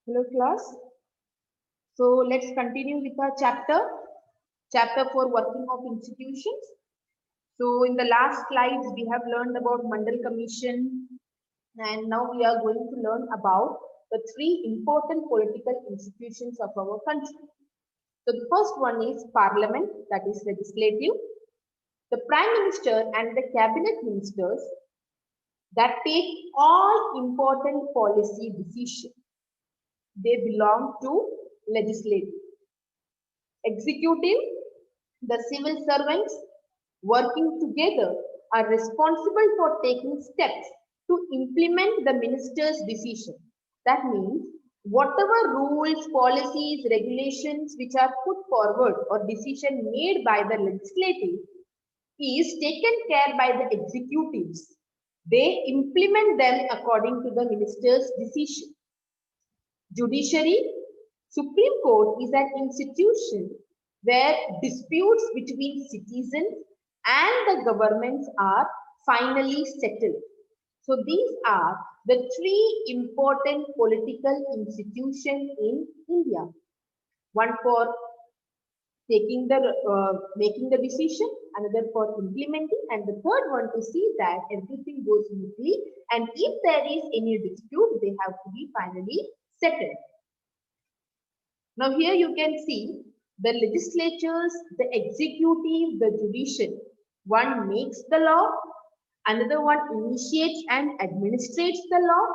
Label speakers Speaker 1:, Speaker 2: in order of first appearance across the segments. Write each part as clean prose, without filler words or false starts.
Speaker 1: Hello class. So let's continue with our chapter 4 working of institutions. So in the last slides we have learned about Mandal Commission, and now we are going to learn about the three important political institutions of our country. So the first one is Parliament, that is legislative. The Prime Minister and the Cabinet Ministers that take all important policy decisions. They belong to legislative. Executive, the civil servants working together are responsible for taking steps to implement the minister's decision. That means whatever rules, policies, regulations which are put forward or decision made by the legislative is taken care by the executives. They implement them according to the minister's decision. Judiciary, Supreme Court is an institution where disputes between citizens and the governments are finally settled. So these are the three important political institutions in India. One for taking the making the decision, another for implementing, and the third one to see that everything goes smoothly. And if there is any dispute, they have to be finally settled. Now here you can see the legislatures, the executive, the judiciary. One makes the law, another one initiates and administrates the law,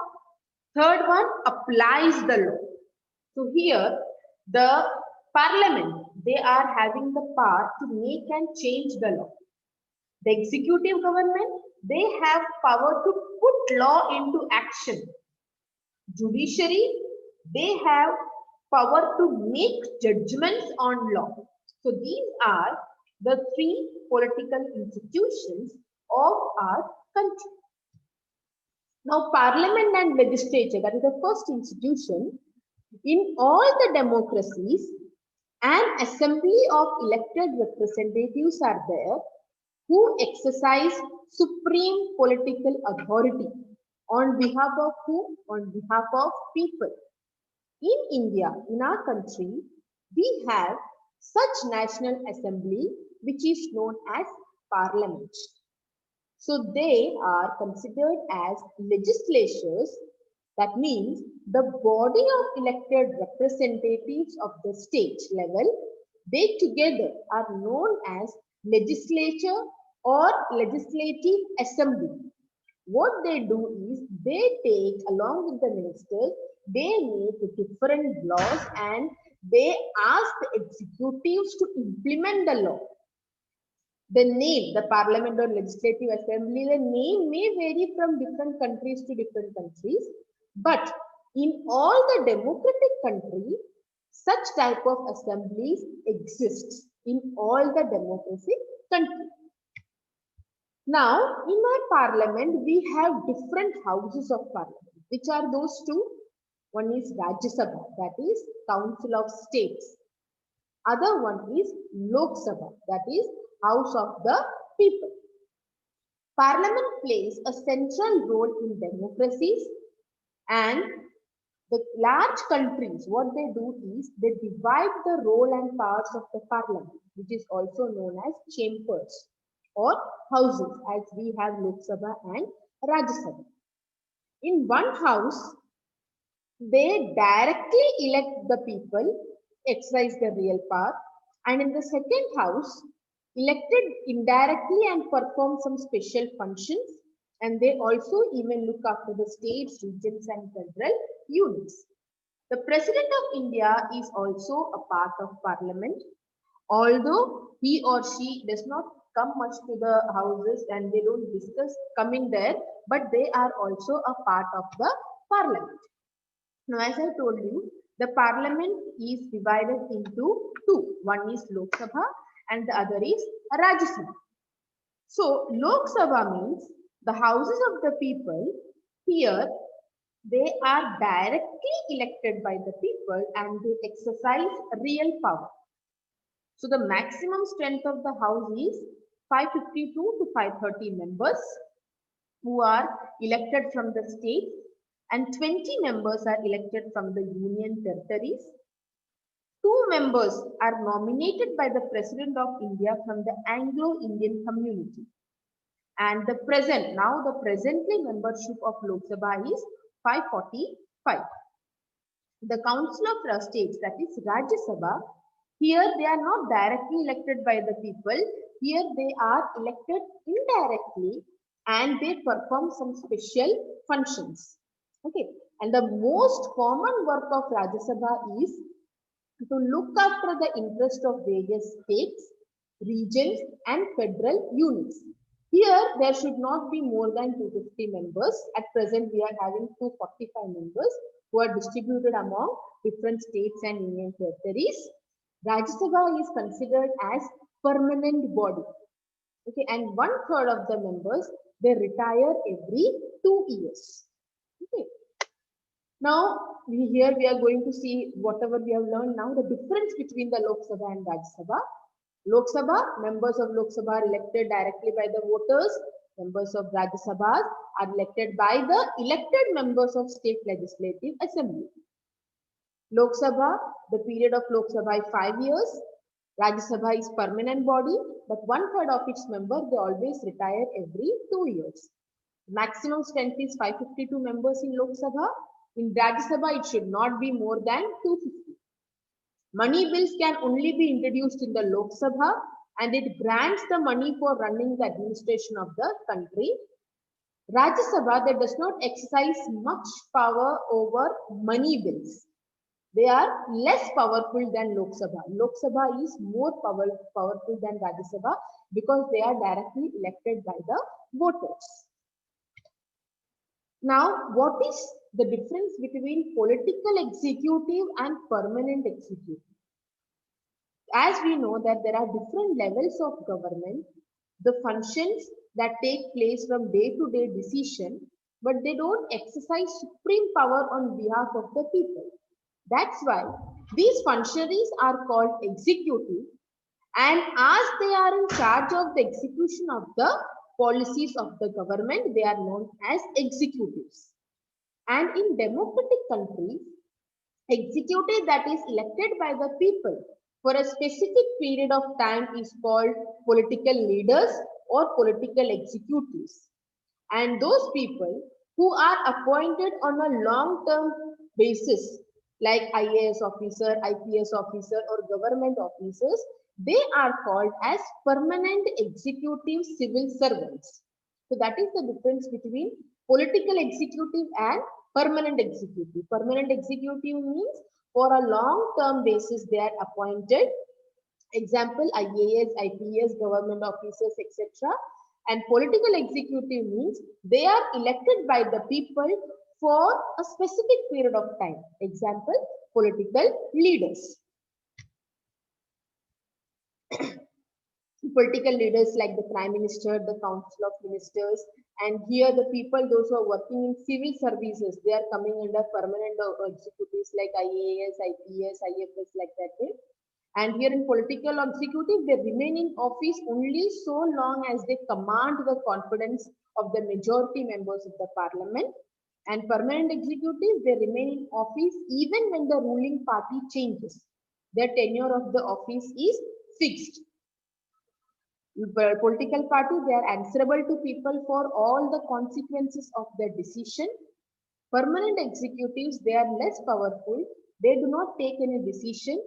Speaker 1: third one applies the law. So here the parliament, they are having the power to make and change the law. The executive government, they have power to put law into action. Judiciary, they have power to make judgments on law. So these are the three political institutions of our country. Now, parliament and legislature, that is the first institution. In all the democracies, an assembly of elected representatives are there who exercise supreme political authority on behalf of who? On behalf of people. In India, in our country, we have such National Assembly which is known as Parliament. So they are considered as legislatures. That means the body of elected representatives of the state level, they together are known as legislature or legislative assembly. What they do is they take along with the ministers, they make different laws and they ask the executives to implement the law. The name, the parliament or legislative assembly, the name may vary from different countries to different countries, but in all the democratic countries, such type of assemblies exist in all the democratic countries. Now, in our parliament, we have different houses of parliament. Which are those two? One is Rajya Sabha, that is Council of States. Other one is Lok Sabha, that is House of the People. Parliament plays a central role in democracies, and the large countries, what they do is they divide the role and powers of the parliament, which is also known as chambers or houses, as we have Lok Sabha and Rajya Sabha. In one house, they directly elect the people, exercise the real power, and in the second house, elected indirectly and perform some special functions, and they also even look after the states, regions, and federal units. The President of India is also a part of Parliament, although he or she does not come much to the houses and they don't discuss coming there, but they are also a part of the Parliament. Now, as I told you, the Parliament is divided into two. One is Lok Sabha and the other is Rajya Sabha. So, Lok Sabha means the houses of the people. Here, they are directly elected by the people and they exercise real power. So, the maximum strength of the house is 552 to 530 members who are elected from the state, and 20 members are elected from the union territories. 2 members are nominated by the President of India from the Anglo-Indian community. And the presently membership of Lok Sabha is 545. The Council of States, that is Rajya Sabha, here they are not directly elected by the people. Here they are elected indirectly and they perform some special functions. Okay. And the most common work of Rajya Sabha is to look after the interest of various states, regions and federal units. Here, there should not be more than 250 members. At present, we are having 245 members who are distributed among different states and union territories. Rajya Sabha is considered as permanent body. Okay, and 1/3 of the members, they retire every 2 years. Okay. Now, here we are going to see whatever we have learned now, the difference between the Lok Sabha and Rajya Sabha. Lok Sabha, members of Lok Sabha are elected directly by the voters. Members of Rajya Sabha are elected by the elected members of state legislative assembly. Lok Sabha, the period of Lok Sabha is 5 years. Rajya Sabha is permanent body, but 1/3 of its member, they always retire every 2 years. Maximum strength is 552 members in Lok Sabha. In Rajya Sabha, it should not be more than 250. Money bills can only be introduced in the Lok Sabha and it grants the money for running the administration of the country. Rajya Sabha, that does not exercise much power over money bills. They are less powerful than Lok Sabha. Lok Sabha is more powerful than Rajya Sabha because they are directly elected by the voters. Now, what is the difference between political executive and permanent executive? As we know that there are different levels of government, the functions that take place from day-to-day decision, but they don't exercise supreme power on behalf of the people. That's why these functionaries are called executive, and as they are in charge of the execution of the policies of the government, they are known as executives. And in democratic countries, executive that is elected by the people for a specific period of time is called political leaders or political executives. And those people who are appointed on a long-term basis, like IAS officer, IPS officer, or government officers, they are called as permanent executive civil servants. So that is the difference between political executive and permanent executive. Permanent executive means for a long-term basis they are appointed. Example, IAS, IPS, government officers, etc. And political executive means they are elected by the people for a specific period of time. Example, political leaders. Political leaders like the Prime Minister, the Council of Ministers, and here the people, those who are working in civil services, they are coming under permanent executives like IAS, IPS, IFS, like that. And here in political executive, they remain in office only so long as they command the confidence of the majority members of the parliament. And permanent executive, they remain in office even when the ruling party changes. Their tenure of the office is fixed. Political party, they are answerable to people for all the consequences of their decision. Permanent executives, they are less powerful. They do not take any decision.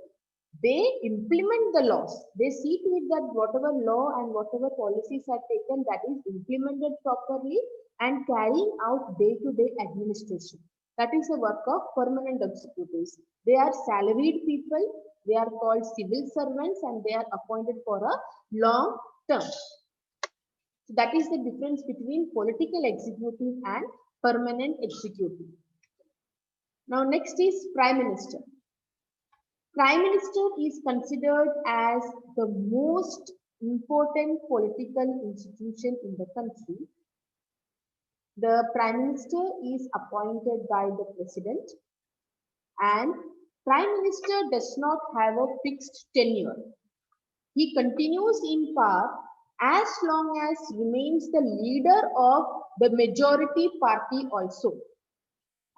Speaker 1: They implement the laws. They see to it that whatever law and whatever policies are taken, that is implemented properly and carrying out day-to-day administration. That is the work of permanent executives. They are salaried people. They are called civil servants and they are appointed for a long term. So that is the difference between political executive and permanent executive. Now next is Prime Minister. Prime Minister is considered as the most important political institution in the country. The Prime Minister is appointed by the President and Prime Minister does not have a fixed tenure. He continues in power as long as remains the leader of the majority party also.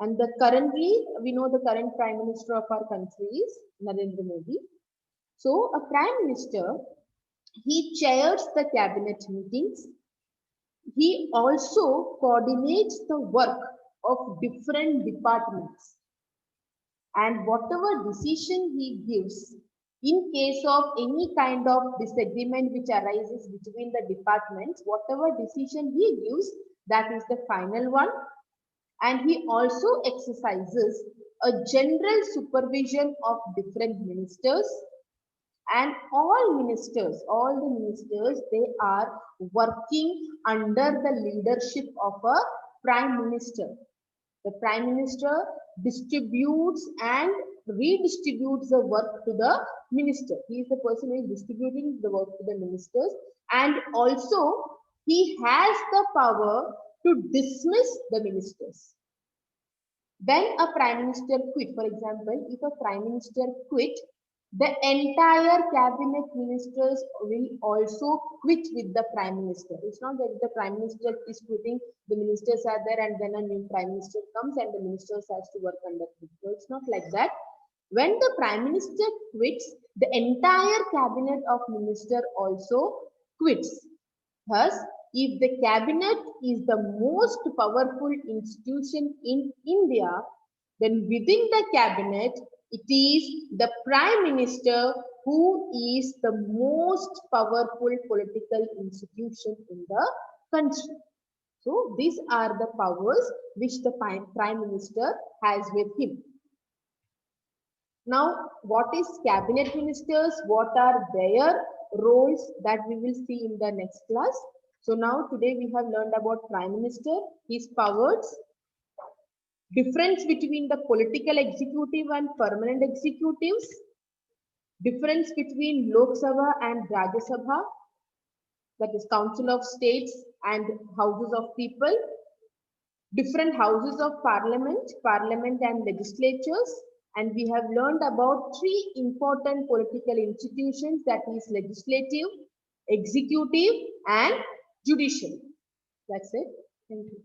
Speaker 1: And the currently, we know the current Prime Minister of our country is Narendra Modi. So a Prime Minister, he chairs the cabinet meetings. He also coordinates the work of different departments. And whatever decision he gives, in case of any kind of disagreement which arises between the departments, whatever decision he gives, that is the final one. And he also exercises a general supervision of different ministers, and all the ministers, they are working under the leadership of a prime minister. The prime minister distributes and redistributes the work to the minister. He is the person who is distributing the work to the ministers, and also he has the power to dismiss the ministers. When a prime minister quit, for example, if a prime minister quit, the entire cabinet ministers will also quit with the prime minister. It's not that the prime minister is quitting, the ministers are there and then a new prime minister comes and the ministers has to work under him. So it's not like that. When the prime minister quits, the entire cabinet of minister also quits. Thus, if the cabinet is the most powerful institution in India, then within the cabinet, it is the prime minister who is the most powerful political institution in the country. So these are the powers which the prime minister has with him. Now, what is cabinet ministers? What are their roles? That we will see in the next class. So now today we have learned about prime minister, his powers, difference between the political executive and permanent executives, difference between Lok Sabha and Rajya Sabha, that is Council of States and Houses of People, different houses of parliament and legislatures, and we have learned about three important political institutions, that is legislative, executive and judicial. That's it. Thank you.